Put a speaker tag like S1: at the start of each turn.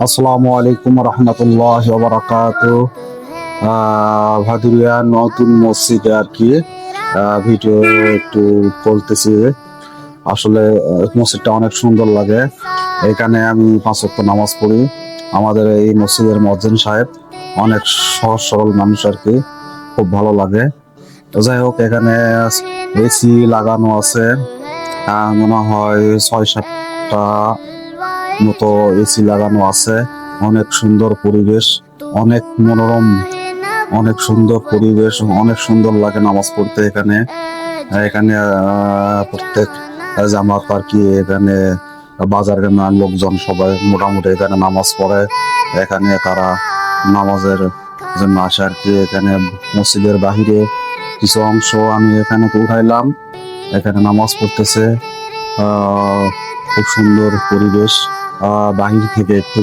S1: আসসালামু আলাইকুম রহমতুল্লাহ বারাকাতু। ভাদুরিয়া নতুন মসজিদে আর কি ভিডিও একটু বলতেছি। আসলে মসজিদটা অনেক সুন্দর লাগে। এখানে আমি 5 ওয়াক্ত নামাজ পড়ি। আমাদের এই মসজিদের মুয়াজ্জিন সাহেব অনেক সহজ সরল মানুষ আর কি, খুব ভালো লাগে। তো যাই হোক, এখানে এসি লাগানো আছে। মনে হয় 6-7টা মতো এসি লাগানো আছে। অনেক সুন্দর পরিবেশ, অনেক মনোরম, অনেক সুন্দর পরিবেশ, অনেক সুন্দর লাগে নামাজ পড়তে এখানে। এখানে প্রত্যেক জামাত আর কি, এখানে বাজারের লোকজন সবাই মোটামুটি এখানে নামাজ পড়ে। এখানে তারা নামাজের জন্য আসে আর কি। এখানে মসজিদের বাহিরে কিছু অংশ আমি এখানে তো উঠাইলাম, এখানে নামাজ পড়তেছে। খুব সুন্দর পরিবেশ। বাহির থেকে একটু